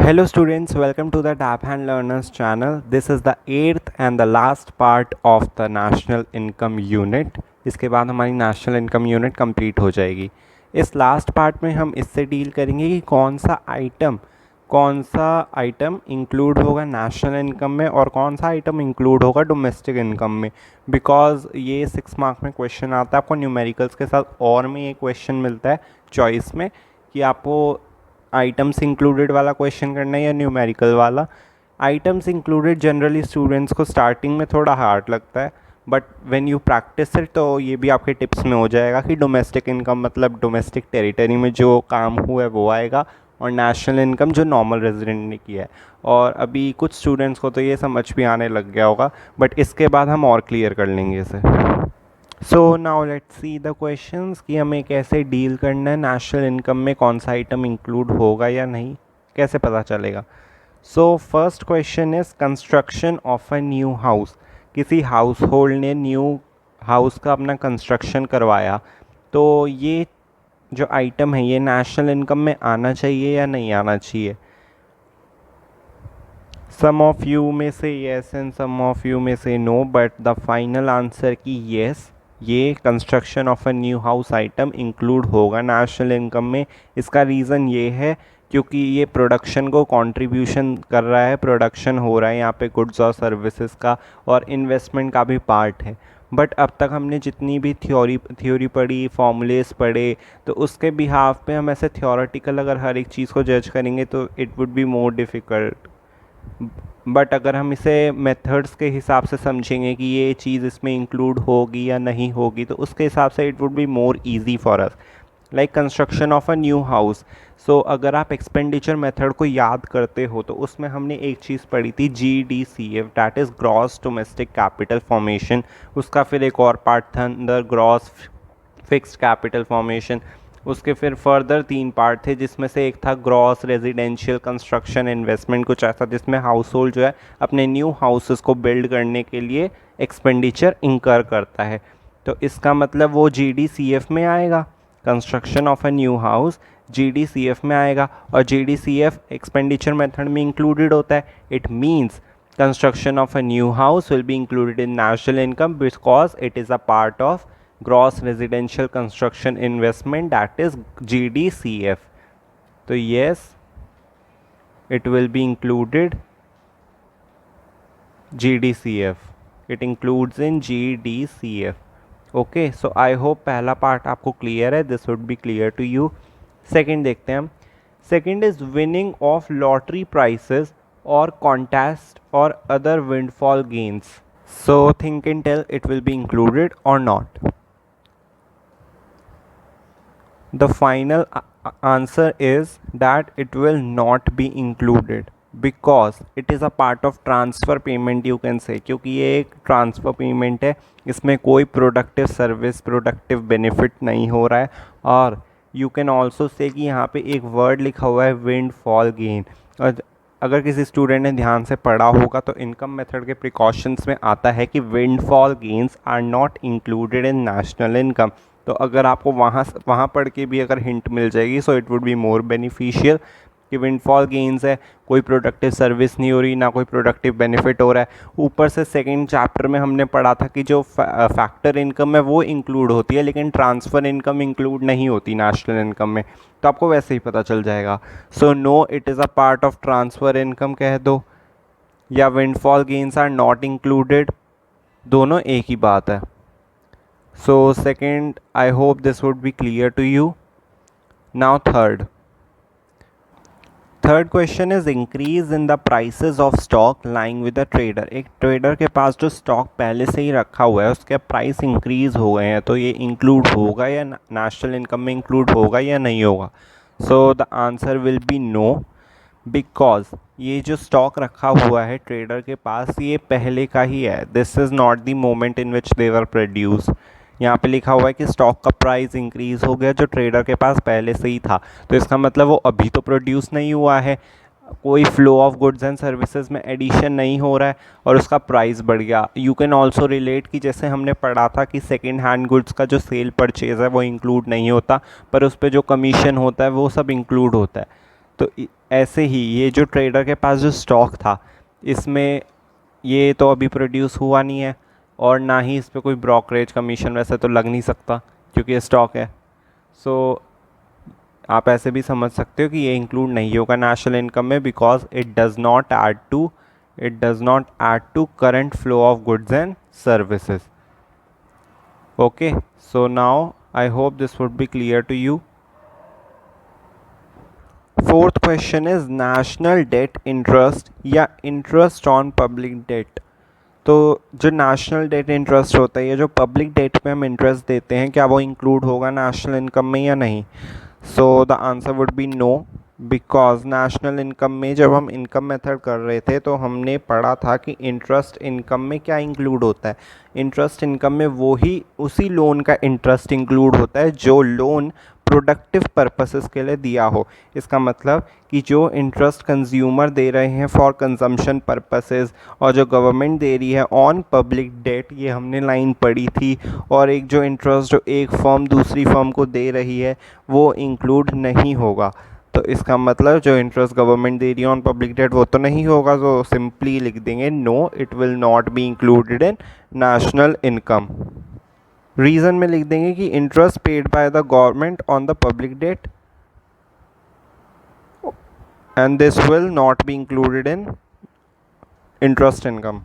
Hello students, welcome to the Tap Hand Learners channel. This is the 8th and the last part of the National Income Unit. इसके बाद हमारी National Income Unit complete हो जाएगी. इस last part में हम इससे deal करेंगे कि कौन सा आइटम इंक्लूड होगा नेशनल इनकम में और कौन सा आइटम इंक्लूड होगा डोमेस्टिक इनकम में. बिकॉज ये 6 मार्क में क्वेश्चन आता है आपको न्यूमेरिकल्स के साथ, और में ये क्वेश्चन मिलता है चॉइस में कि आपको आइटम्स इंक्लूडेड वाला क्वेश्चन करना है या न्यूमेरिकल वाला. आइटम्स इंक्लूडेड जनरली स्टूडेंट्स को स्टार्टिंग में थोड़ा हार्ड लगता है, but when you practice it तो ये भी आपके टिप्स में हो जाएगा कि डोमेस्टिक इनकम मतलब डोमेस्टिक टेरिटरी में जो काम हुआ है वो आएगा, और नेशनल इनकम जो नॉर्मल रेजिडेंट ने किया है. और अभी कुछ स्टूडेंट्स को तो ये समझ भी आने लग गया होगा, बट इसके बाद हम और क्लियर कर लेंगे इसे. So now let's see the questions कि हमें कैसे डील करना है, नेशनल इनकम में कौन सा आइटम इंक्लूड होगा या नहीं, कैसे पता चलेगा. So first question is construction of a new house. किसी हाउस होल्ड ने न्यू हाउस का अपना कंस्ट्रक्शन करवाया, तो ये जो आइटम है ये नेशनल इनकम में आना चाहिए या नहीं आना चाहिए. सम ऑफ यू में से yes and some of you में से no, but the final answer की येस, ये construction of a new house item include होगा नेशनल इनकम में. इसका रीज़न ये है क्योंकि ये प्रोडक्शन को कंट्रीब्यूशन कर रहा है, प्रोडक्शन हो रहा है यहाँ पे गुड्स और सर्विसेज का, और इन्वेस्टमेंट का भी पार्ट है. बट अब तक हमने जितनी भी थ्योरी पढ़ी, फॉर्मूलेस पढ़े, तो उसके बिहाफ पे हम ऐसे थ्योरेटिकल अगर हर एक चीज़ को जज करेंगे तो it would be more difficult. But अगर हम इसे मेथड्स के हिसाब से समझेंगे कि ये चीज़ इसमें इंक्लूड होगी या नहीं होगी, तो उसके हिसाब से it would be more easy for us. Like construction of a new house. So अगर आप एक्सपेंडिचर मेथड को याद करते हो तो उसमें हमने एक चीज़ पढ़ी थी GDCF, that is gross domestic capital formation. उसका फिर एक और पार्ट था अंदर ग्रॉस फिक्स्ड कैपिटल फॉर्मेशन. उसके फिर फर्दर 3 पार्ट थे जिसमें से एक था ग्रॉस रेजिडेंशियल कंस्ट्रक्शन इन्वेस्टमेंट, कुछ ऐसा जिसमें हाउस होल्ड जो है अपने न्यू हाउसेस को बिल्ड करने के लिए एक्सपेंडिचर इंकर करता है. तो इसका मतलब वो GDCF में आएगा. Construction of a new house GDCF में आएगा, और GDCF एक्सपेंडिचर मेथड में इंक्लूडेड होता है. It means construction of a new house will be included in national income because it is a part of gross residential construction investment, that is GDCF. So yes, it will be included GDCF. It includes in GDCF. Okay, so I hope पहला part आपको clear है. This would be clear to you. Second देखते हैं हम. Second is winning of lottery prices और contest और other windfall gains. So think and tell, it will be included or not. The final answer is that it will not be included because it is a part of transfer payment, you can say. क्योंकि ये एक transfer payment है, इसमें कोई productive service, productive benefit नहीं हो रहा है. और यू कैन ऑल्सो से कि यहाँ पे एक वर्ड लिखा हुआ है विंड फॉल गेन. और अगर किसी स्टूडेंट ने ध्यान से पढ़ा होगा तो इनकम मेथड के प्रिकॉशंस में आता है कि windfall gains are not included in national income. तो अगर आपको वहाँ पढ़ के भी अगर हिंट मिल जाएगी so it would be more beneficial कि विंडफॉल गेन्स है, कोई प्रोडक्टिव सर्विस नहीं हो रही, ना कोई प्रोडक्टिव बेनिफिट हो रहा है. ऊपर से सेकंड चैप्टर में हमने पढ़ा था कि जो फैक्टर इनकम है वो इंक्लूड होती है, लेकिन ट्रांसफ़र इनकम इंक्लूड नहीं होती नेशनल इनकम में. तो आपको वैसे ही पता चल जाएगा. So no, it is a part of transfer income कह दो, या windfall gains are not included, दोनों एक ही बात है. So second, I hope this would be clear to you. Now third question is increase in the prices of stock lying with the trader. एक trader के पास जो स्टॉक पहले से ही रखा हुआ है उसके प्राइस इंक्रीज हो गए हैं, तो ये इंक्लूड होगा या नेशनल इनकम में इंक्लूड होगा या नहीं होगा. So the answer will be no, because ये जो स्टॉक रखा हुआ है ट्रेडर के पास ये पहले का ही है. This is not the moment in which they were produce. यहाँ पे लिखा हुआ है कि स्टॉक का प्राइस इंक्रीज़ हो गया जो ट्रेडर के पास पहले से ही था, तो इसका मतलब वो अभी तो प्रोड्यूस नहीं हुआ है, कोई flow of goods and services में एडिशन नहीं हो रहा है और उसका प्राइस बढ़ गया. यू कैन ऑल्सो रिलेट कि जैसे हमने पढ़ा था कि सेकेंड हैंड गुड्स का जो सेल परचेज़ है वो इंक्लूड नहीं होता, पर उस पर जो कमीशन होता है वो सब इंक्लूड होता है. तो ऐसे ही ये जो ट्रेडर के पास जो स्टॉक था, इसमें ये तो अभी प्रोड्यूस हुआ नहीं है और ना ही इस पर कोई ब्रोकरेज कमीशन वैसे तो लग नहीं सकता क्योंकि ये स्टॉक है। सो आप ऐसे भी समझ सकते हो कि ये इंक्लूड नहीं होगा नेशनल इनकम में, because it does not add to current flow of goods and services. Okay, so now I hope this would be clear to you. Fourth question is national debt interest या interest on public debt. तो जो national debt interest होता है या जो public debt पे हम interest देते हैं, क्या वो इंक्लूड होगा नेशनल इनकम में या नहीं? So the answer would be no, because national income में जब हम इनकम मेथड कर रहे थे तो हमने पढ़ा था कि इंटरेस्ट इनकम में क्या इंक्लूड होता है। इंटरेस्ट इनकम में उसी लोन का इंटरेस्ट इंक्लूड होता है जो लोन प्रोडक्टिव पर्पसेस के लिए दिया हो। इसका मतलब कि जो इंटरेस्ट कंज्यूमर दे रहे हैं फॉर कंजम्पशन पर्पसेस और जो गवर्नमेंट दे रही है ऑन पब्लिक डेट, ये हमने लाइन पढ़ी थी। और एक जो इंटरेस्ट जो एक फर्म दूसरी फर्म को दे रही है वो इंक्लूड नहीं होगा। तो इसका मतलब जो इंटरेस्ट गवर्नमेंट दे रही है ऑन पब्लिक डेट वो तो नहीं होगा, तो सिंपली लिख देंगे no, it will not be included in national income. Reason में लिख देंगे कि interest paid by the government on the public debt and this will not be included in interest income.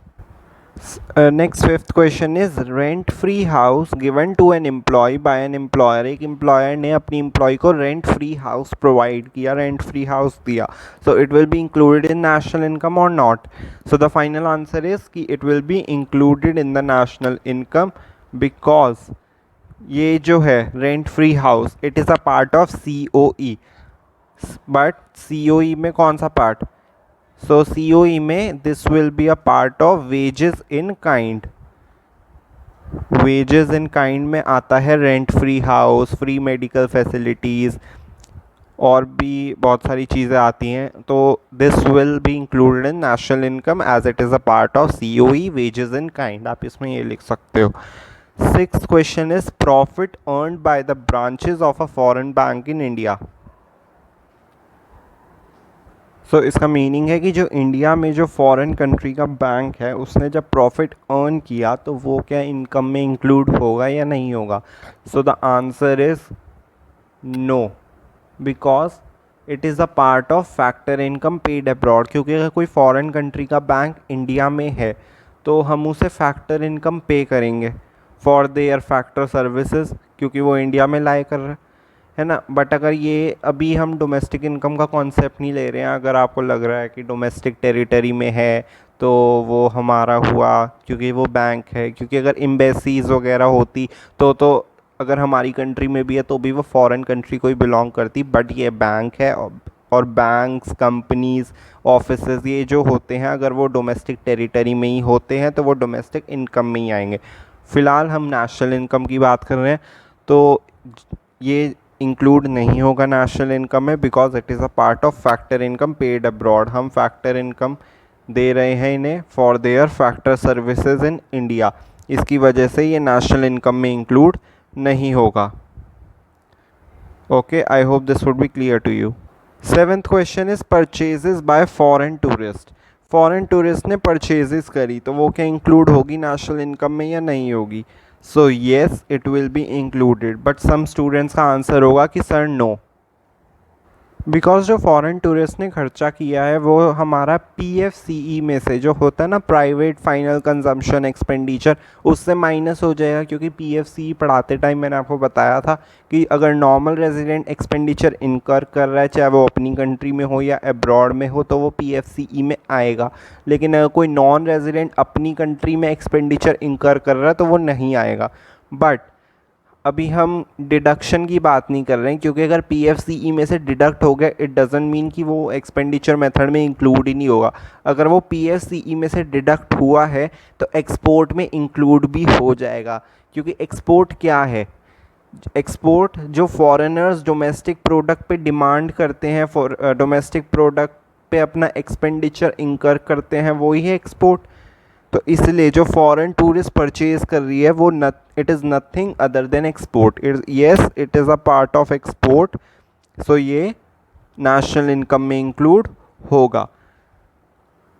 Next fifth question is rent free house given to an employee by an employer। एक employer ने अपनी employee को rent free house provide किया, rent free house दिया, so it will be included in national income or not? So the final answer is कि it will be included in the national income because ये जो है rent free house it is a part of COE, but COE में कौन सा part? So COE में this will be a part of wages in kind. Wages in kind में आता है rent free house, free medical facilities और भी बहुत सारी चीज़ें आती हैं। तो this will be included in national income as it is a part of COE, wages in kind. आप इसमें ये लिख सकते हो। Sixth question is profit earned bye the branches of a foreign bank in India. So इसका meaning है कि जो इंडिया में जो फॉरेन कंट्री का बैंक है उसने जब प्रॉफिट अर्न किया तो वो क्या इनकम में इंक्लूड होगा या नहीं होगा? So the answer is no, because it is a part of factor income paid abroad. क्योंकि अगर कोई फॉरेन कंट्री का बैंक इंडिया में है तो हम उसे फैक्टर इनकम पे करेंगे फॉर देयर फैक्टर सर्विसेज, क्योंकि वो इंडिया में लाई कर रहे है ना। बट अगर ये अभी हम डोमेस्टिक इनकम का कॉन्सेप्ट नहीं ले रहे हैं, अगर आपको लग रहा है कि डोमेस्टिक टेरिटरी में है तो वो हमारा हुआ क्योंकि वो बैंक है, क्योंकि अगर एम्बेसीज वगैरह होती तो अगर हमारी कंट्री में भी है तो भी वो फॉरेन कंट्री को ही बिलोंग करती। बट ये बैंक है और बैंक्स, कंपनीज़, ऑफिसेज ये जो होते हैं अगर वो डोमेस्टिक टेरिटरी में ही होते हैं तो वो डोमेस्टिक इनकम में ही आएंगे। फ़िलहाल हम नेशनल इनकम की बात कर रहे हैं तो ये इंक्लूड नहीं होगा नेशनल इनकम में, because it is a part of factor income paid abroad. हम फैक्टर इनकम दे रहे हैं इन्हें for their factor services in India, इसकी वजह से ये नेशनल इनकम में इंक्लूड नहीं होगा। Okay, I hope this would be clear to you. Seventh question is purchases by foreign tourist. Foreign tourist ने परचेजेस करी तो वो क्या इंक्लूड होगी नेशनल इनकम में या नहीं होगी? So yes, it will be included, but some students का आंसर होगा कि सर नो, बिकॉज जो फॉरेन टूरिस्ट ने खर्चा किया है वो हमारा PFCE में से जो होता है ना, प्राइवेट फाइनल कंजम्पशन एक्सपेंडिचर, उससे माइनस हो जाएगा। क्योंकि PFCE पढ़ाते टाइम मैंने आपको बताया था कि अगर नॉर्मल रेजिडेंट एक्सपेंडिचर इनकर कर रहा है चाहे वो अपनी कंट्री में हो या अब्रॉड में हो तो वो PFCE में आएगा, लेकिन अगर कोई नॉन रेजिडेंट अपनी कंट्री में एक्सपेंडिचर इनकर कर रहा है तो वो नहीं आएगा। बट अभी हम डिडक्शन की बात नहीं कर रहे हैं, क्योंकि अगर PFCE में से डिडक्ट हो गया इट डज़ंट मीन कि वो एक्सपेंडिचर मेथड में इंक्लूड ही नहीं होगा। अगर वो PFCE में से डिडक्ट हुआ है तो एक्सपोर्ट में इंक्लूड भी हो जाएगा। क्योंकि एक्सपोर्ट क्या है? एक्सपोर्ट जो फॉरेनर्स डोमेस्टिक प्रोडक्ट पे डिमांड करते हैं, फॉर डोमेस्टिक प्रोडक्ट पे अपना एक्सपेंडिचर इंकर करते हैं, वो ही है एक्सपोर्ट। तो इसलिए जो फॉरेन टूरिस्ट परचेज कर रही है वो it is nothing other than export. Yes, it is a part of export. So ये नेशनल इनकम में इंक्लूड होगा।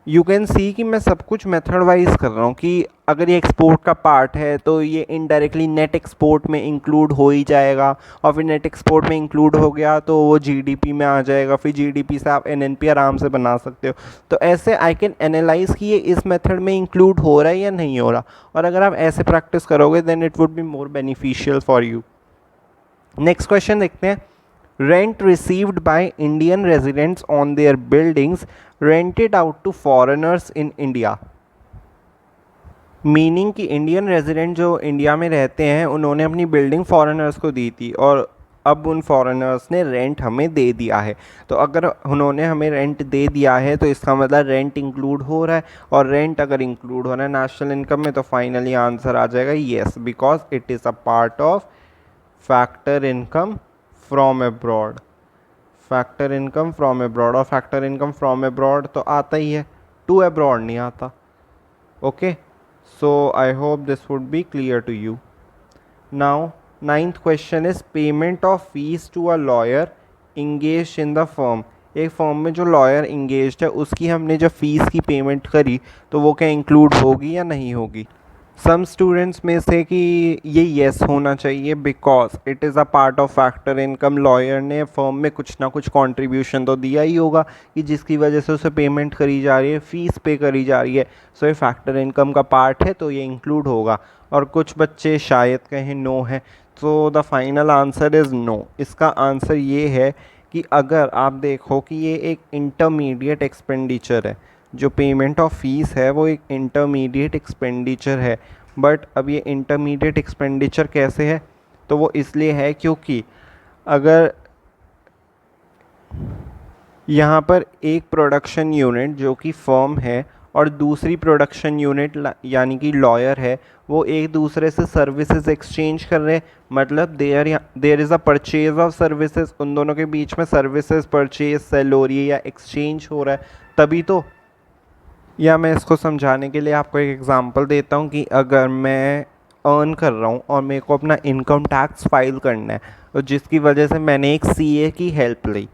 यू कैन सी कि मैं सब कुछ मेथड वाइज कर रहा हूँ कि अगर ये एक्सपोर्ट का पार्ट है तो ये इनडायरेक्टली नेट एक्सपोर्ट में इंक्लूड हो ही जाएगा, और फिर नेट एक्सपोर्ट में इंक्लूड हो गया तो वो जीडीपी में आ जाएगा, फिर जीडीपी से आप एनएनपी आराम से बना सकते हो। तो ऐसे आई कैन एनालाइज कि ये इस मेथड में इंक्लूड हो रहा है या नहीं हो रहा, और अगर आप ऐसे प्रैक्टिस करोगे then it would be more beneficial for you. Next question देखते हैं। Rent received by Indian residents on their buildings rented out to foreigners in India। Meaning कि इंडियन रेजिडेंट जो इंडिया में रहते हैं उन्होंने अपनी बिल्डिंग फॉरेनर्स को दी थी, और अब उन फॉरेनर्स ने रेंट हमें दे दिया है। तो अगर उन्होंने हमें रेंट दे दिया है तो इसका मतलब रेंट इंक्लूड हो रहा है, और रेंट अगर इंक्लूड हो रहा है नेशनल इनकम में तो फाइनली आंसर आ जाएगा yes, because it is a part of factor income from abroad. Factor income from abroad, और फैक्टर इनकम फ्रॉम अब्रॉड तो आता ही है, टू अब्रॉड नहीं आता। Okay, so I hope this would be clear to you. Now ninth question is payment of fees to a lawyer engage in the firm. एक firm में जो lawyer engage है उसकी हमने जब फीस की पेमेंट करी तो वो क्या इंक्लूड होगी या नहीं होगी। सम स्टूडेंट्स में से कि ये येस होना चाहिए because it is a part of factor income. Lawyer ने फर्म में कुछ ना कुछ कंट्रीब्यूशन तो दिया ही होगा कि जिसकी वजह से उसे पेमेंट करी जा रही है, फीस पे करी जा रही है, सो ये फैक्टर इनकम का पार्ट है तो ये इंक्लूड होगा। और कुछ बच्चे शायद कहें नो है, तो the final answer is no. इसका आंसर ये है कि अगर आप देखो कि ये एक इंटरमीडिएट एक्सपेंडिचर है, जो पेमेंट ऑफ फीस है वो एक इंटरमीडिएट एक्सपेंडिचर है। बट अब ये इंटरमीडिएट एक्सपेंडिचर कैसे है, तो वो इसलिए है क्योंकि अगर यहाँ पर एक प्रोडक्शन यूनिट जो कि फर्म है और दूसरी प्रोडक्शन यूनिट यानी कि लॉयर है, वो एक दूसरे से सर्विसेज एक्सचेंज कर रहे हैं, मतलब there is a purchase of services, उन दोनों के बीच में सर्विसेज परचेज सेल हो रही है या एक्सचेंज हो रहा है, तभी तो। या मैं इसको समझाने के लिए आपको एक एग्ज़ाम्पल देता हूँ कि अगर मैं अर्न कर रहा हूँ और मेरे को अपना इनकम टैक्स फाइल करना है, और जिसकी वजह से मैंने एक सीए की हेल्प ली,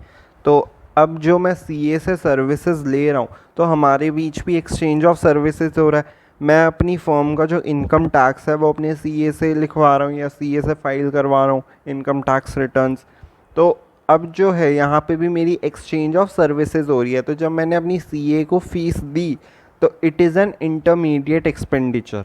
तो अब जो मैं सीए से सर्विसेज ले रहा हूँ तो हमारे बीच भी एक्सचेंज ऑफ सर्विसेज हो रहा है। मैं अपनी फर्म का जो इनकम टैक्स है वो अपने सीए से लिखवा रहा हूँ या सीए से फाइल करवा रहा हूँ इनकम टैक्स रिटर्न्स। तो अब जो है यहाँ पे भी मेरी एक्सचेंज ऑफ सर्विसेज हो रही है, तो जब मैंने अपनी सीए को फीस दी तो it is an intermediate expenditure.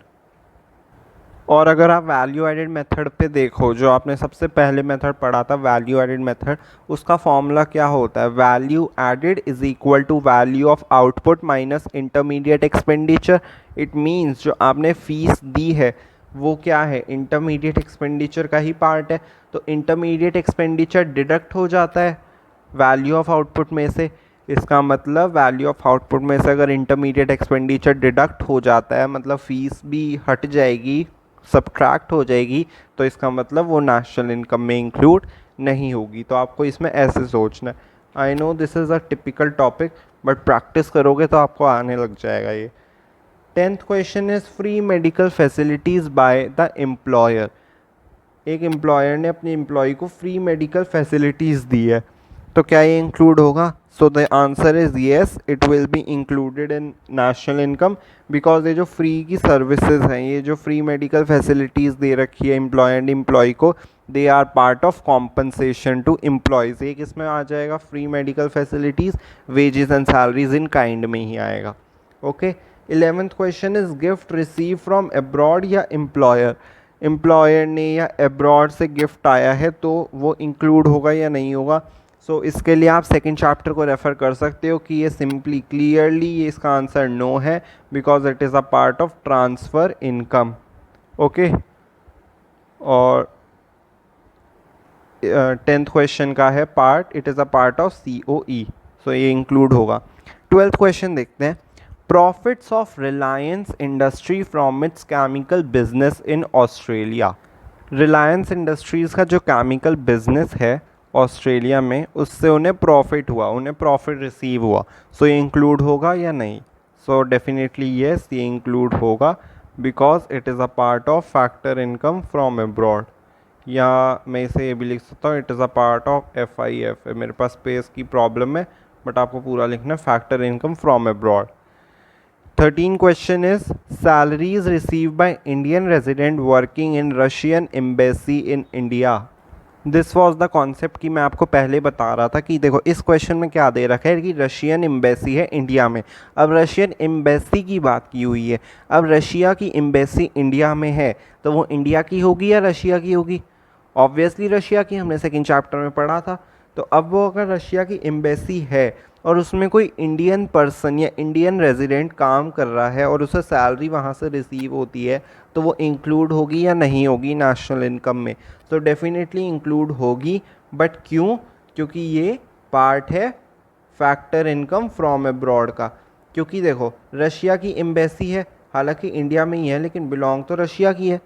और अगर आप वैल्यू एडेड मेथड पे देखो, जो आपने सबसे पहले मेथड पढ़ा था वैल्यू एडेड मेथड, उसका फॉर्मूला क्या होता है, value added is equal to value of output minus intermediate expenditure. It means जो आपने फीस दी है वो क्या है, इंटरमीडिएट एक्सपेंडिचर का ही पार्ट है, तो इंटरमीडिएट एक्सपेंडिचर डिडक्ट हो जाता है वैल्यू ऑफ आउटपुट में से। इसका मतलब वैल्यू ऑफ आउटपुट में से अगर इंटरमीडिएट एक्सपेंडिचर डिडक्ट हो जाता है, मतलब फ़ीस भी हट जाएगी, सब्ट्रैक्ट हो जाएगी, तो इसका मतलब वो नेशनल इनकम में इंक्लूड नहीं होगी। तो आपको इसमें ऐसे सोचना है। I know this is a typical topic, but practice करोगे तो आपको आने लग जाएगा ये। 10th question is free medical facilities by the employer. एक एम्प्लॉयर ने अपने एम्प्लॉय को फ्री मेडिकल फैसिलिटीज़ दी है, तो क्या ये इंक्लूड होगा। So the answer is yes, it will be included in national income, because ये जो फ्री की सर्विसेज हैं, ये जो फ्री मेडिकल फैसिलिटीज़ दे रखी है एम्प्लॉय एंड एम्प्लॉय को, they are part of compensation to employees. एक इसमें आ जाएगा free medical facilities, wages and salaries in kind में ही आएगा। Okay, 11th question is gift receive from abroad या एम्प्लॉयर। एम्प्लॉयर ने या अब्रॉड से गिफ्ट आया है तो वो इंक्लूड होगा या नहीं होगा। सो इसके लिए आप सेकंड चैप्टर को रेफ़र कर सकते हो कि ये सिंपली क्लियरली ये इसका आंसर नो है, because it is a part of transfer income. Okay, और 10th क्वेश्चन का है part, it is a part of COE, सो ये इंक्लूड होगा। 12th क्वेश्चन देखते हैं। Profits of Reliance industry from its chemical business in Australia. Reliance industries का जो chemical business है ऑस्ट्रेलिया में, उससे उन्हें प्रॉफिट हुआ, उन्हें प्रॉफिट रिसीव हुआ, सो ये इंक्लूड होगा या नहीं। सो डेफिनेटली येस, ये इंक्लूड होगा, because it is a part of factor income from abroad. या मैं इसे ये भी लिख सकता हूँ, it is a part of FIF। मेरे पास स्पेस की प्रॉब्लम है, बट आपको पूरा लिखना है, factor income from abroad. 13 question is salaries received by Indian resident working in Russian embassy in India। This was the concept कि मैं आपको पहले बता रहा था कि देखो इस क्वेश्चन में क्या दे रखा है कि रशियन एम्बेसी है इंडिया में। अब रशियन एम्बेसी की बात की हुई है, अब रशिया की एम्बेसी इंडिया में है तो वो इंडिया की होगी या रशिया की होगी? ऑब्वियसली रशिया की, हमने सेकंड चैप्टर में पढ़ा था। तो अब वो अगर रशिया की एम्बेसी है और उसमें कोई इंडियन पर्सन या इंडियन रेजिडेंट काम कर रहा है और उसे सैलरी वहाँ से रिसीव होती है, तो वो इंक्लूड होगी या नहीं होगी नेशनल इनकम में? तो डेफिनेटली इंक्लूड होगी, बट क्यों? क्योंकि ये पार्ट है फैक्टर इनकम फ्रॉम अब्रॉड का। क्योंकि देखो रशिया की एम्बेसी है, हालांकि इंडिया में ही है लेकिन बिलोंग तो रशिया की है,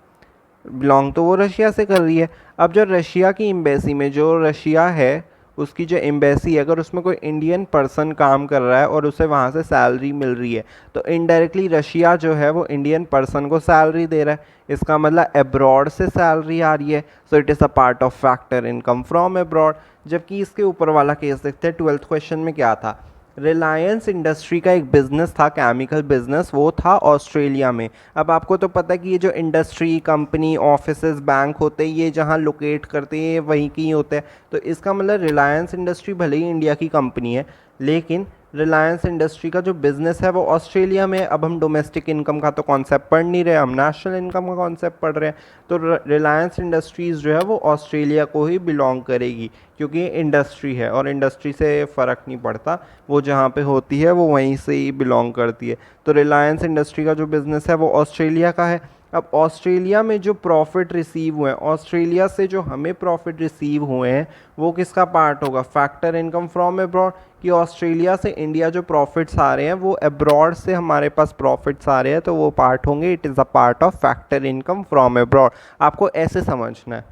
बिलोंग तो वो रशिया से कर रही है। अब जो रशिया की एम्बेसी में, जो रशिया है उसकी जो एम्बेसी है, अगर उसमें कोई इंडियन पर्सन काम कर रहा है और उसे वहाँ से सैलरी मिल रही है, तो इनडायरेक्टली रशिया जो है वो इंडियन पर्सन को सैलरी दे रहा है। इसका मतलब अब्रॉड से सैलरी आ रही है, so it is a part of factor income from abroad. जबकि इसके ऊपर वाला केस देखते हैं, 12th क्वेश्चन में क्या था? रिलायंस इंडस्ट्री का एक बिज़नेस था, केमिकल बिज़नेस, वो था ऑस्ट्रेलिया में। अब आपको तो पता है कि ये जो इंडस्ट्री, कंपनी, ऑफिसेज, बैंक होते हैं, ये जहाँ लोकेट करते हैं वहीं की होते हैं। तो इसका मतलब रिलायंस इंडस्ट्री भले ही इंडिया की कंपनी है, लेकिन रिलायंस इंडस्ट्री का जो बिज़नेस है वो ऑस्ट्रेलिया में। अब हम डोमेस्टिक इनकम का तो कॉन्सेप्ट पढ़ नहीं रहे, हम नेशनल इनकम का कॉन्सेप्ट पढ़ रहे हैं। तो रिलायंस इंडस्ट्रीज़ जो है वो ऑस्ट्रेलिया को ही बिलोंग करेगी, क्योंकि ये इंडस्ट्री है और इंडस्ट्री से फ़र्क नहीं पड़ता, वो जहाँ पे होती है वो वहीं से ही बिलोंग करती है। तो रिलायंस इंडस्ट्री का जो बिज़नेस है वो ऑस्ट्रेलिया का है। अब ऑस्ट्रेलिया में जो प्रॉफिट रिसीव हुए हैं, ऑस्ट्रेलिया से जो हमें प्रॉफिट रिसीव हुए हैं, वो किसका पार्ट होगा? Factor income from abroad. कि ऑस्ट्रेलिया से इंडिया जो प्रॉफिट्स आ रहे हैं वो अब्रॉड से हमारे पास प्रॉफिट्स आ रहे हैं, तो वो पार्ट होंगे, it is a part of factor income from abroad. आपको ऐसे समझना है।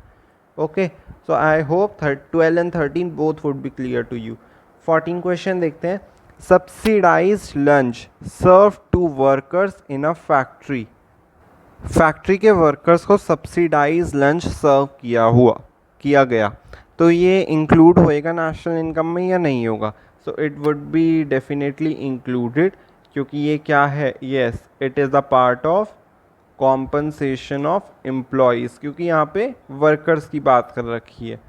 Okay, so I hope 12 and 13 both would be clear to you. 14 question देखते हैं। Subsidized lunch serve to workers in a factory. Factory के workers को subsidize lunch serve किया गया, तो ये इंक्लूड होएगा नेशनल इनकम में या नहीं होगा? So it would be definitely included, क्योंकि ये क्या है? Yes, it is a part of compensation of employees, क्योंकि यहाँ पे वर्कर्स की बात कर रखी है।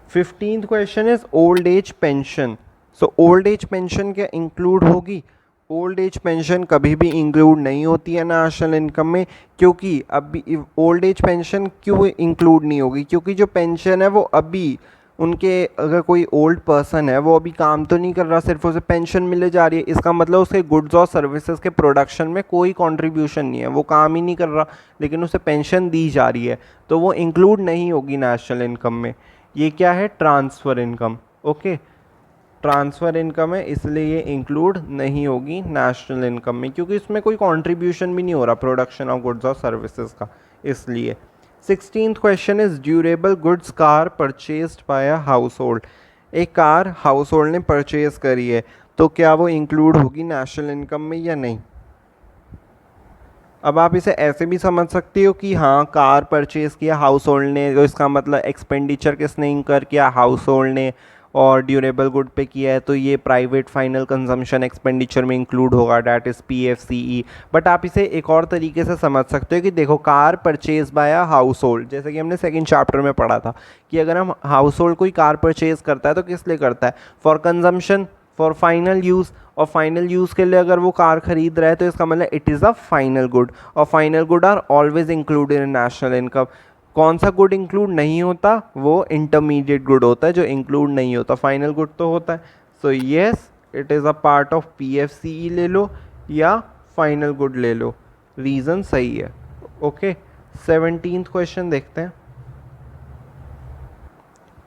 15th question is old age pension. So old age pension क्या इंक्लूड होगी? ओल्ड एज पेंशन कभी भी इंक्लूड नहीं होती है नेशनल इनकम में, क्योंकि अभी ओल्ड एज पेंशन क्यों इंक्लूड नहीं होगी? क्योंकि जो पेंशन है वो अभी उनके, अगर कोई ओल्ड पर्सन है वो अभी काम तो नहीं कर रहा, सिर्फ उसे पेंशन मिले जा रही है, इसका मतलब उसके गुड्स और सर्विसेज के प्रोडक्शन में कोई कंट्रीब्यूशन नहीं है, वो काम ही नहीं कर रहा, लेकिन उसे पेंशन दी जा रही है, तो वो इंक्लूड नहीं होगी नेशनल इनकम में। ये क्या है? Transfer income. Okay, transfer income है, इसलिए ये इंक्लूड नहीं होगी नेशनल इनकम में, क्योंकि इसमें कोई कंट्रीब्यूशन भी नहीं हो रहा प्रोडक्शन ऑफ गुड्स और सर्विसेज का, इसलिए। 16th question is durable goods car purchased bye a house hold. एक कार हाउस होल्ड ने परचेज करी है, तो क्या वो इंक्लूड होगी नेशनल इनकम में या नहीं? अब आप इसे ऐसे भी समझ सकते हो कि हाँ, कार परचेज़ किया हाउस होल्ड ने, तो इसका मतलब एक्सपेंडिचर किसने इंकर किया? हाउस होल्ड ने। और ड्यूरेबल गुड पे किया है तो ये प्राइवेट फाइनल कंजम्पशन एक्सपेंडिचर में इंक्लूड होगा, डैट इज़ PFCE। बट आप इसे एक और तरीके से समझ सकते हो कि देखो, car purchase by a house hold, जैसे कि हमने सेकंड चैप्टर में पढ़ा था कि अगर हम हाउस होल्ड कोई कार परचेज करता है तो किस लिए करता है? For consumption, for final use. और फाइनल यूज़ के लिए अगर वो कार खरीद रहा है तो इसका मतलब it is a final good, और final good are always included in national income. कौन सा गुड इंक्लूड नहीं होता? वो इंटरमीडिएट गुड होता है जो इंक्लूड नहीं होता, फाइनल गुड तो होता है। सो yes, it is a part of PFCE ले लो या फाइनल गुड ले लो, रीज़न सही है। ओके, 17th क्वेश्चन देखते हैं।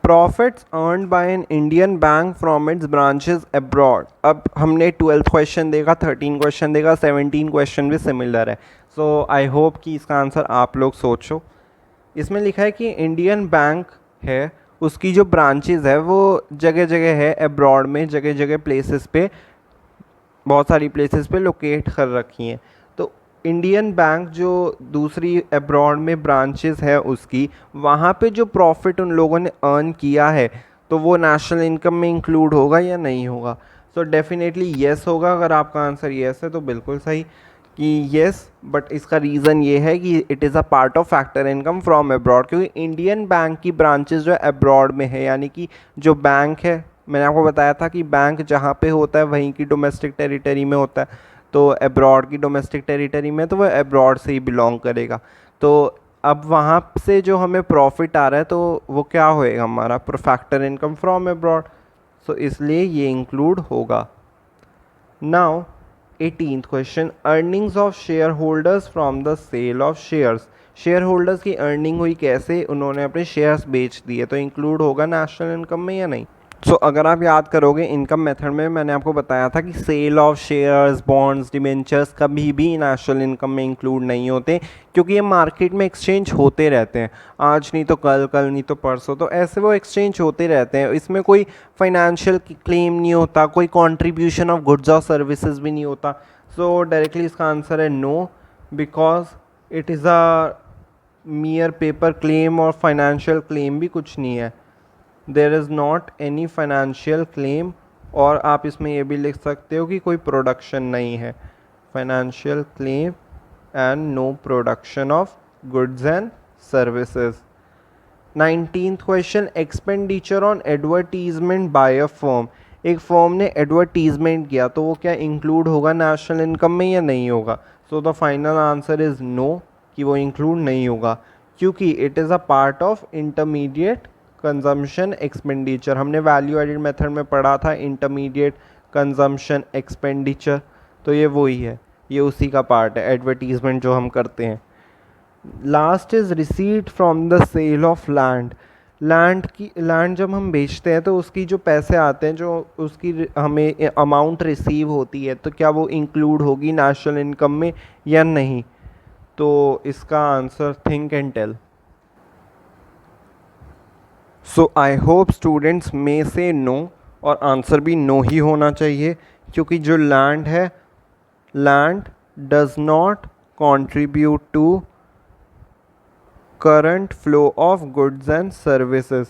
Profits earned bye an Indian bank from its branches abroad. अब हमने 12th क्वेश्चन देखा, 13 क्वेश्चन देखा, 17 क्वेश्चन भी सिमिलर है। सो आई होप कि इसका आंसर आप लोग सोचो। इसमें लिखा है कि इंडियन बैंक है, उसकी जो ब्रांचेस है वो जगह जगह है अब्रॉड में, जगह जगह प्लेसेस पे, बहुत सारी प्लेसेस पे लोकेट कर रखी हैं। तो इंडियन बैंक जो दूसरी अब्रॉड में ब्रांचेस है उसकी, वहाँ पे जो प्रॉफिट उन लोगों ने अर्न किया है तो वो नेशनल इनकम में इंक्लूड होगा या नहीं होगा? सो डेफिनेटली येस होगा। अगर आपका आंसर येस है तो बिल्कुल सही कि येस, बट इसका रीज़न ये है कि it is a part of factor income from abroad, क्योंकि इंडियन बैंक की ब्रांचेस जो है अब्रॉड में है, यानी कि जो बैंक है, मैंने आपको बताया था कि बैंक जहाँ पे होता है वहीं की डोमेस्टिक टेरिटरी में होता है, तो अब्रॉड की डोमेस्टिक टेरिटरी में तो वह अब्रॉड से ही बिलोंग करेगा। तो अब वहाँ से जो हमें प्रॉफिट आ रहा है तो वो क्या होएगा हमारा factor income from abroad, so इसलिए ये इंक्लूड होगा। Now 18th question, earnings of share holders from the sale of shares. Share holders की अर्निंग हुई कैसे? उन्होंने अपने शेयर्स बेच दिए, तो इंक्लूड होगा नेशनल इनकम में या नहीं? अगर आप याद करोगे इनकम मेथड में मैंने आपको बताया था कि sale of shares, bonds, debentures कभी भी नेशनल इनकम में इंक्लूड नहीं होते, क्योंकि ये मार्केट में एक्सचेंज होते रहते हैं, आज नहीं तो कल, कल नहीं तो परसों, तो ऐसे वो एक्सचेंज होते रहते हैं। इसमें कोई फाइनेंशियल क्लेम नहीं होता, कोई कॉन्ट्रीब्यूशन ऑफ गुड्स और सर्विसेज भी नहीं होता। सो डायरेक्टली इसका आंसर है no, because it is a mere paper claim, और फाइनेंशियल क्लेम भी कुछ नहीं है। There is not any financial claim, और आप इसमें ये भी लिख सकते हो कि कोई प्रोडक्शन नहीं है, financial claim and no production of goods and services. 19th question, expenditure on advertisement by a firm. एक फर्म ने एडवर्टीजमेंट किया तो वो क्या इंक्लूड होगा नेशनल इनकम में या नहीं होगा? So the final answer is no, कि वो इंक्लूड नहीं होगा, क्योंकि it is a part of intermediate consumption expenditure. हमने वैल्यू एडेड मेथड में पढ़ा था इंटरमीडिएट कंजम्पशन एक्सपेंडिचर, तो ये वही है, ये उसी का पार्ट है, एडवर्टीजमेंट जो हम करते हैं। Last is receipt from the sale of land. Land जब हम बेचते हैं तो उसकी जो पैसे आते हैं, जो उसकी हमें अमाउंट रिसीव होती है, तो क्या वो इंक्लूड होगी नेशनल इनकम में या नहीं? तो इसका answer think and tell. So I hope students में से नो, और आंसर भी नो ही होना चाहिए, क्योंकि जो लैंड है, land does not contribute to current flow of goods and services.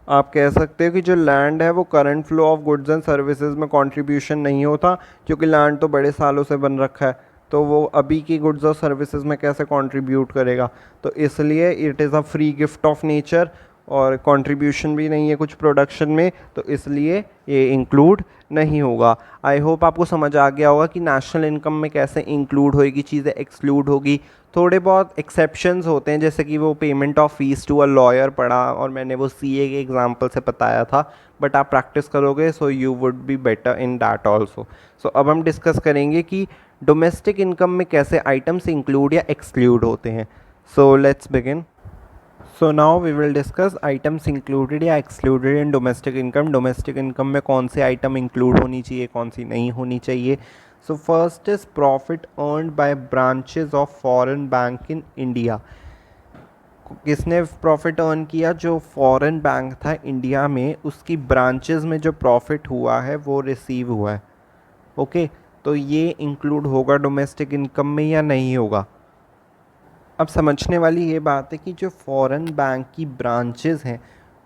आप कह सकते हो कि जो लैंड है वो current flow of goods and services में कंट्रीब्यूशन नहीं होता, क्योंकि लैंड तो बड़े सालों से बन रखा है, तो वो अभी की गुड्स और सर्विसेज में कैसे कंट्रीब्यूट करेगा? तो इसलिए it is a free gift of nature, और कंट्रीब्यूशन भी नहीं है कुछ प्रोडक्शन में, तो इसलिए ये इंक्लूड नहीं होगा। आई होप आपको समझ आ गया होगा कि नेशनल इनकम में कैसे इंक्लूड होएगी चीज़ें, एक्सक्लूड होगी। थोड़े बहुत एक्सेप्शंस होते हैं, जैसे कि वो payment of fees to a lawyer पढ़ा, और मैंने वो सीए के एग्जांपल से बताया था, बट आप प्रैक्टिस करोगे so you would be better in that also. So अब हम डिस्कस करेंगे कि डोमेस्टिक इनकम में कैसे आइटम्स इंक्लूड या एक्सक्लूड होते हैं। So let's begin. So now we will discuss items included या excluded in domestic income. Domestic income में कौन से आइटम इंक्लूड होनी चाहिए, कौन सी नहीं होनी चाहिए। So first is profit earned bye branches of foreign bank in India. किसने प्रॉफिट अर्न किया? जो फॉरेन बैंक था इंडिया में, उसकी ब्रांचेस में जो प्रॉफिट हुआ है वो रिसीव हुआ है। ओके, तो ये इंक्लूड होगा डोमेस्टिक इनकम में या नहीं होगा? अब समझने वाली ये बात है कि जो फॉरेन बैंक की ब्रांचेस हैं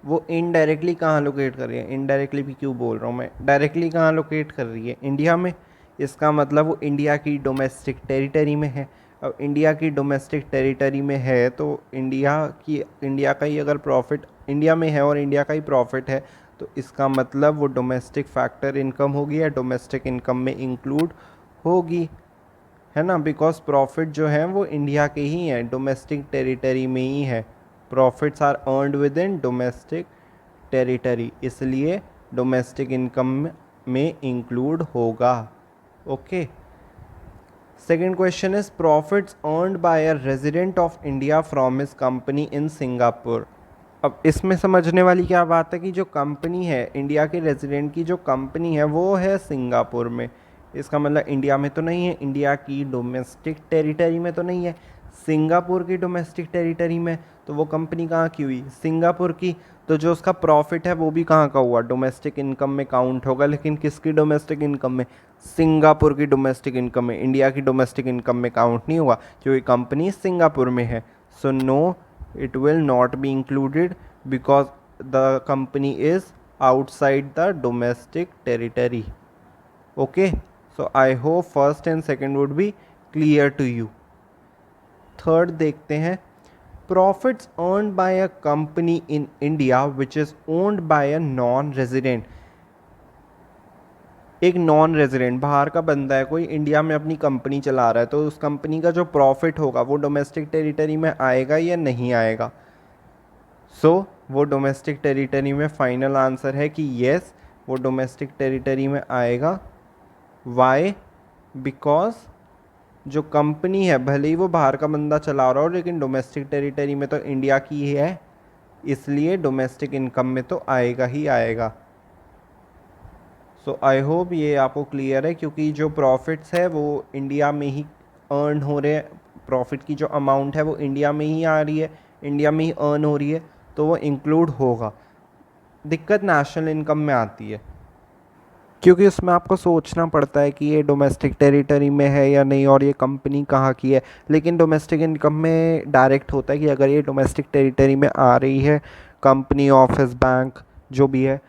वो इनडायरेक्टली कहाँ लोकेट कर रही है? इनडायरेक्टली भी क्यों बोल रहा हूँ मैं, डायरेक्टली कहाँ लोकेट कर रही है? इंडिया में। इसका मतलब वो इंडिया की डोमेस्टिक टेरिटरी में है। अब इंडिया की डोमेस्टिक टेरिटरी में है तो इंडिया का ही अगर प्रॉफिट इंडिया में है और इंडिया का ही प्रॉफिट है, तो इसका मतलब वो डोमेस्टिक फैक्टर इनकम होगी या डोमेस्टिक इनकम में इंक्लूड होगी, है ना? बिकॉज प्रॉफिट जो है वो इंडिया के ही हैं, डोमेस्टिक टेरिटरी में ही है। Profits are earned within domestic territory, इसलिए डोमेस्टिक इनकम में इंक्लूड होगा। Okay, second question is profits earned by a resident of India from his company in Singapore. अब इसमें समझने वाली क्या बात है कि जो कंपनी है, इंडिया के रेजिडेंट की जो कंपनी है वो है सिंगापुर में। इसका मतलब इंडिया में तो नहीं है, इंडिया की डोमेस्टिक टेरिटरी में तो नहीं है, सिंगापुर की डोमेस्टिक टेरिटरी में। तो वो कंपनी कहाँ की हुई, सिंगापुर की। तो जो उसका प्रॉफिट है वो भी कहाँ का हुआ, डोमेस्टिक इनकम में काउंट होगा, लेकिन किसकी डोमेस्टिक इनकम में, सिंगापुर की डोमेस्टिक इनकम में, इंडिया की डोमेस्टिक इनकम में काउंट नहीं हुआ क्योंकि कंपनी सिंगापुर में है। So no, it will not be included because the company is outside the domestic territory. Okay, so I hope first and second would be clear to you. Third देखते हैं, profits earned by a company in India which is owned by a non-resident। एक non resident बाहर का बंदा है कोई, India में अपनी कंपनी चला रहा है, तो उस कंपनी का जो प्रॉफिट होगा वो डोमेस्टिक टेरिटरी में आएगा या नहीं आएगा। वो डोमेस्टिक टेरिटरी में, फाइनल आंसर है कि येस, वो डोमेस्टिक टेरिटरी में आएगा। वाई, बिकॉज जो कंपनी है भले ही वो बाहर का बंदा चला रहा हो लेकिन डोमेस्टिक टेरिटरी में तो इंडिया की ही है, इसलिए डोमेस्टिक इनकम में तो आएगा ही आएगा। सो आई होप ये आपको क्लियर है, क्योंकि जो प्रॉफिट्स है वो इंडिया में ही अर्न हो रहे हैं, प्रॉफिट की जो अमाउंट है वो इंडिया में ही आ रही है, इंडिया में ही अर्न हो रही है, तो वो इंक्लूड होगा। दिक्कत नेशनल इनकम में आती है क्योंकि उसमें आपको सोचना पड़ता है कि ये डोमेस्टिक टेरिटरी में है या नहीं और ये कंपनी कहाँ की है। लेकिन डोमेस्टिक इनकम में डायरेक्ट होता है कि अगर ये डोमेस्टिक टेरिटरी में आ रही है, कंपनी, ऑफिस, बैंक जो भी है,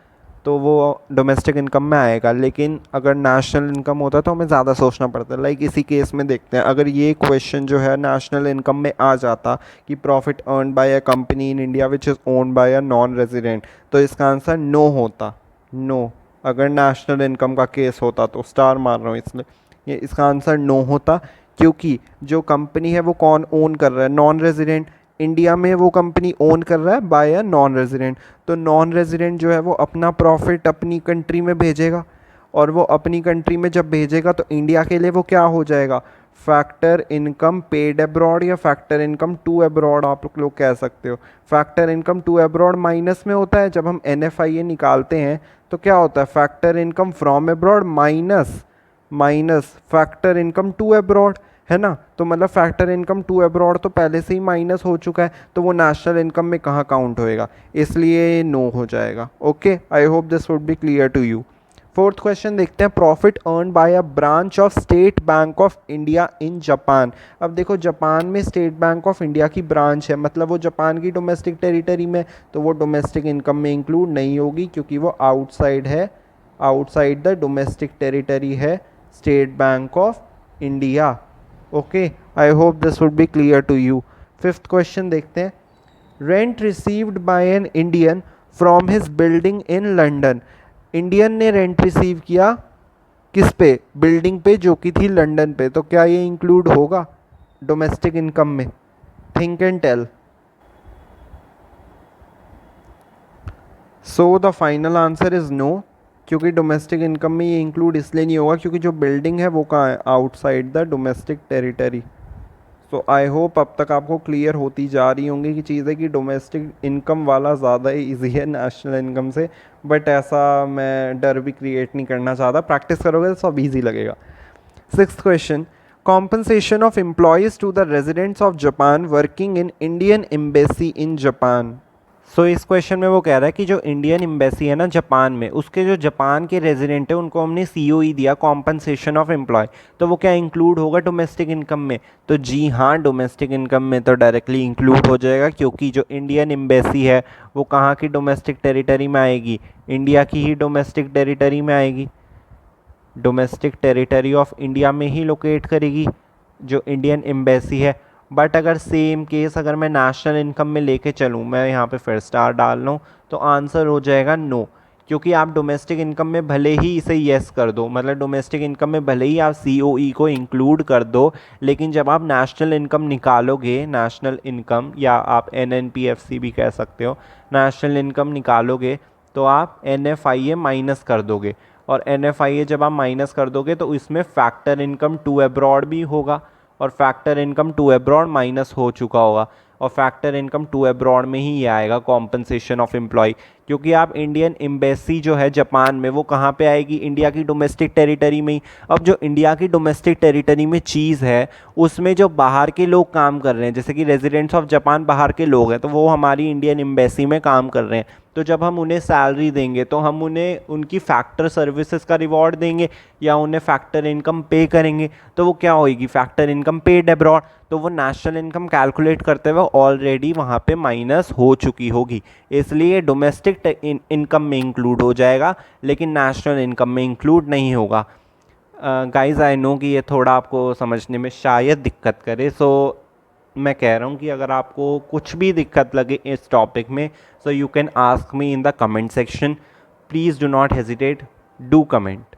तो वो डोमेस्टिक इनकम में आएगा। लेकिन अगर नेशनल इनकम होता है तो हमें ज़्यादा सोचना पड़ता है। लाइक इसी केस में देखते हैं, अगर ये क्वेश्चन जो है नेशनल इनकम में आ जाता कि profit earn by a company in India which is owned by a non resident, तो इसका आंसर नो होता। नो, अगर नेशनल इनकम का केस होता तो, स्टार मार रहा हूँ इसलिए, ये इसका आंसर नो होता, क्योंकि जो कंपनी है वो कौन ओन कर रहा है, नॉन रेजिडेंट। इंडिया में वो कंपनी ओन कर रहा है बाय अ नॉन रेजिडेंट, तो नॉन रेजिडेंट जो है वो अपना प्रॉफिट अपनी कंट्री में भेजेगा, और वो अपनी कंट्री में जब भेजेगा तो इंडिया के लिए वो क्या हो जाएगा, फैक्टर इनकम पेड अब्रॉड या फैक्टर इनकम टू अब्रॉड आप लोग कह सकते हो। Factor income to abroad minus में होता है, जब हम NFIA निकालते हैं तो क्या होता है, factor income from abroad minus factor income to abroad, है ना। तो मतलब फैक्टर इनकम टू अब्रॉड तो पहले से ही माइनस हो चुका है, तो वो नेशनल इनकम में कहाँ काउंट होएगा, इसलिए नो हो जाएगा। Okay, I hope this would be clear to you. Fourth question देखते हैं, profit earn by a branch of State Bank of India in Japan. अब देखो, जापान में स्टेट बैंक ऑफ इंडिया की ब्रांच है, मतलब वो जापान की डोमेस्टिक टेरिटरी में, तो वो डोमेस्टिक इनकम में इंक्लूड नहीं होगी क्योंकि वो आउटसाइड है, आउटसाइड द डोमेस्टिक टेरिटरी है State Bank of India. Okay, I hope this would be clear to you. Fifth question देखते हैं, rent received by an Indian from his building in London. Indian ने rent receive किया किस पे, building पे जो कि थी लंदन पे, तो क्या ये इंक्लूड होगा डोमेस्टिक इनकम में, think and tell. So the final answer is no, क्योंकि डोमेस्टिक इनकम में ये इंक्लूड इसलिए नहीं होगा क्योंकि जो बिल्डिंग है वो कहाँ है, outside the domestic territory. So I hope अब तक आपको क्लियर होती जा रही होंगी कि चीज़ें कि डोमेस्टिक इनकम वाला ज़्यादा ही ईजी है नेशनल इनकम से, बट ऐसा मैं डर भी क्रिएट नहीं करना चाहता, प्रैक्टिस करोगे तो सब ईजी लगेगा। Sixth question, compensation of employees to the residents of Japan working in Indian embassy in Japan. So इस क्वेश्चन में वो कह रहा है कि जो इंडियन एम्बेसी है ना जापान में, उसके जो जापान के रेजिडेंट है उनको हमने COE दिया, कॉम्पनसेशन ऑफ एम्प्लॉय, तो वो क्या इंक्लूड होगा डोमेस्टिक इनकम में, तो जी हाँ, डोमेस्टिक इनकम में तो डायरेक्टली इंक्लूड हो जाएगा, क्योंकि जो इंडियन एम्बेसी है वो कहाँ की डोमेस्टिक टेरिटरी में आएगी, इंडिया की ही डोमेस्टिक टेरिटरी में आएगी, डोमेस्टिक टेरिटरी ऑफ इंडिया में ही लोकेट करेगी जो इंडियन एम्बेसी है। बट अगर सेम केस अगर मैं नेशनल इनकम में लेके चलूँ, मैं यहाँ पे फिर स्टार डाल लूँ, तो आंसर हो जाएगा नो, क्योंकि आप डोमेस्टिक इनकम में भले ही इसे येस कर दो, मतलब डोमेस्टिक इनकम में भले ही आप COE को इंक्लूड कर दो, लेकिन जब आप नेशनल इनकम निकालोगे, नेशनल इनकम या आप NNPFC भी कह सकते हो, नेशनल इनकम निकालोगे तो आप NFIA माइनस कर दोगे, और NFIA जब आप माइनस कर दोगे तो इसमें फैक्टर इनकम टू अब्रॉड भी होगा, और factor income to abroad minus हो चुका होगा, और फैक्टर इनकम टू अब्रॉड में ही ये आएगा कॉम्पनसेशन ऑफ एम्प्लॉय, क्योंकि आप इंडियन एम्बेसी जो है जापान में वो कहाँ पे आएगी, इंडिया की डोमेस्टिक टेरिटरी में ही। अब जो इंडिया की डोमेस्टिक टेरिटरी में चीज़ है उसमें जो बाहर के लोग काम कर रहे हैं, जैसे कि रेजिडेंट्स ऑफ जापान बाहर के लोग हैं, तो वो हमारी इंडियन एम्बेसी में काम कर रहे हैं। तो जब हम उन्हें सैलरी देंगे तो हम उन्हें उनकी फैक्टर सर्विसेज का रिवॉर्ड देंगे या उन्हें फैक्टर इनकम पे करेंगे, तो वो क्या होएगी, फैक्टर इनकम पेड अब्रॉड। तो वो नेशनल इनकम कैलकुलेट करते हुए ऑलरेडी वहाँ पे माइनस हो चुकी होगी, इसलिए डोमेस्टिक इनकम में इंक्लूड हो जाएगा लेकिन नेशनल इनकम में इंक्लूड नहीं होगा। गाइज आई नो कि ये थोड़ा आपको समझने में शायद दिक्कत करे, सो मैं कह रहा हूँ कि अगर आपको कुछ भी दिक्कत लगे इस टॉपिक में, so you can ask me in the comment section. Please do not hesitate, do comment.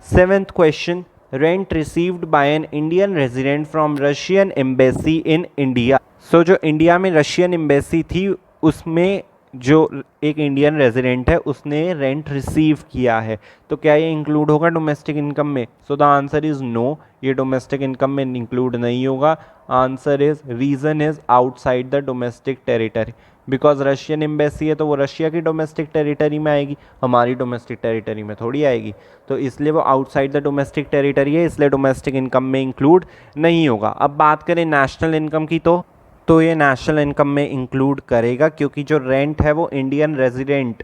Seventh question, rent received by an Indian resident from Russian embassy in India. So जो इंडिया में Russian embassy थी उसमें जो एक Indian resident है उसने rent receive किया है, तो क्या ये इंक्लूड होगा डोमेस्टिक इनकम में? So the answer is no, ये डोमेस्टिक इनकम में इंक्लूड नहीं होगा। Answer is, reason is outside the domestic territory, because Russian embassy है तो वो रशिया की डोमेस्टिक टेरिटरी में आएगी, हमारी डोमेस्टिक टेरिटरी में थोड़ी आएगी, तो इसलिए वो आउटसाइड द डोमेस्टिक टेरिटरी है, इसलिए डोमेस्टिक इनकम में इंक्लूड नहीं होगा। अब बात करें नेशनल इनकम की, तो ये नेशनल इनकम में इंक्लूड करेगा, क्योंकि जो रेंट है वो इंडियन रेजिडेंट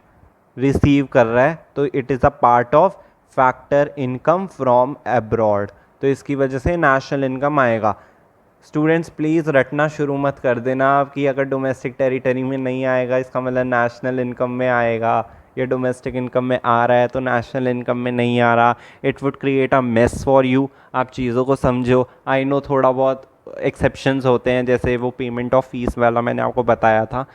रिसीव कर रहा है, तो it is a part of factor income from abroad, तो इसकी वजह से नेशनल इनकम आएगा। स्टूडेंट्स प्लीज़ रटना शुरू मत कर देना कि अगर डोमेस्टिक टेरिटरी में नहीं आएगा इसका मतलब नेशनल इनकम में आएगा, या डोमेस्टिक इनकम में आ रहा है तो नेशनल इनकम में नहीं आ रहा। It would create a mess for you. आप चीज़ों को समझो। आई नो थोड़ा बहुत एक्सेप्शंस होते हैं, जैसे वो पेमेंट ऑफ फीस वाला मैंने आपको बताया था,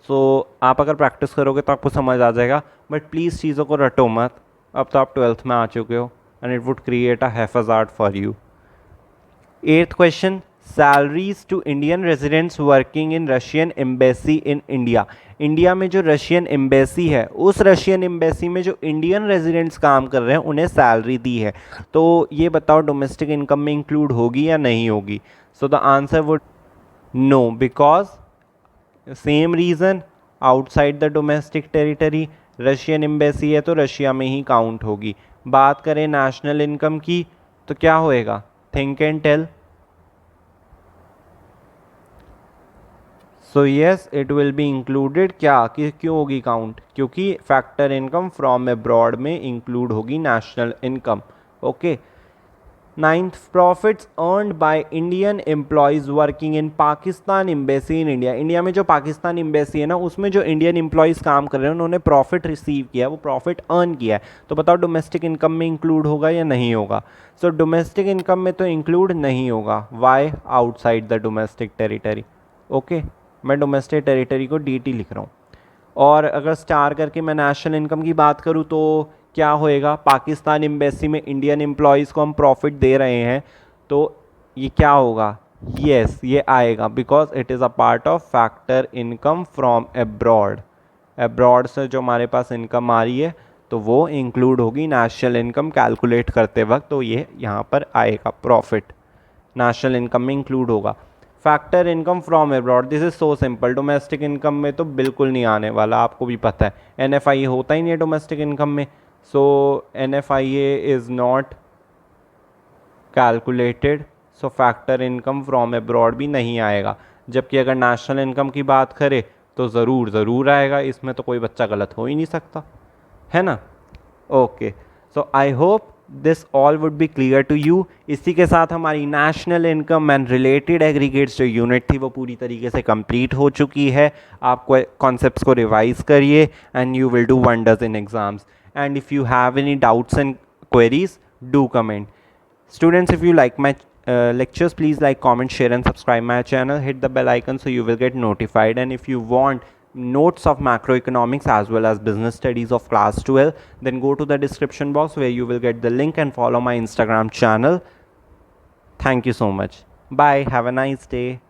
सो आप अगर प्रैक्टिस करोगे तो आपको समझ आ जाएगा, बट प्लीज़ चीज़ों को रटो मत। अब तो आप 12th में आ चुके हो and it would create a haphazard for you. 8th question, salaries to Indian residents working in Russian embassy in India. India में जो रशियन एम्बेसी है उस रशियन एम्बेसी में जो इंडियन रेजिडेंट्स काम कर रहे हैं उन्हें सैलरी दी है, तो ये बताओ डोमेस्टिक इनकम में इंक्लूड होगी या नहीं होगी? सो the answer would know, because same reason, outside the domestic territory, Russian embassy है तो रशिया में ही काउंट होगी। बात करें नेशनल इनकम की तो क्या होएगा, think and tell. So yes it will be included. क्या कि क्यों होगी काउंट? क्योंकि फैक्टर इनकम फ्रॉम अब्रॉड में इंक्लूड होगी national income. Okay. 9th, profits earned by Indian employees working in Pakistan embassy in India. India में जो पाकिस्तान एम्बेसी है ना उसमें जो इंडियन एम्प्लॉयज़ काम कर रहे हैं उन्होंने प्रॉफिट रिसीव किया है, वो प्रॉफिट अर्न किया है, तो बताओ डोमेस्टिक इनकम में इंक्लूड होगा या नहीं होगा? सो डोमेस्टिक इनकम में तो इंक्लूड नहीं होगा। Why? Outside the domestic territory. Okay, मैं डोमेस्टिक टेरिटरी को DT लिख रहा हूँ। और अगर स्टार करके मैं नेशनल इनकम की बात करूँ तो क्या होएगा, पाकिस्तान एम्बेसी में इंडियन एम्प्लॉयज़ को हम प्रॉफिट दे रहे हैं, तो ये क्या होगा? येस, ये आएगा, because it is a part of factor income from abroad. Abroad से जो हमारे पास इनकम आ रही है तो वो इंक्लूड होगी नेशनल इनकम कैलकुलेट करते वक्त, तो ये यहाँ पर आएगा, प्रॉफिट नेशनल इनकम में इंक्लूड होगा। Factor income from abroad, this is so simple, domestic income में तो बिल्कुल नहीं आने वाला, आपको भी पता है। NFIA होता ही नहीं है डोमेस्टिक इनकम में, सो NFIA is not calculated, so factor income from abroad भी नहीं आएगा। जबकि अगर नेशनल इनकम की बात करें तो ज़रूर आएगा, इसमें तो कोई बच्चा गलत हो ही नहीं सकता, है ना? Okay, so I hope this all would be clear to you. इसी के साथ हमारी national income and related aggregates जो यूनिट थी वो पूरी तरीके से कंप्लीट हो चुकी है। आप कॉन्सेप्ट्स को रिवाइज करिए and you will do wonders in exams. And if you have any doubts and queries, do comment. Students, if you like my lectures, please like, comment, share and subscribe my channel. Hit the bell icon so you will get notified. And if you want notes of macroeconomics as well as business studies of class 12, then go to the description box where you will get the link and follow my Instagram channel. Thank you so much. Bye. Have a nice day.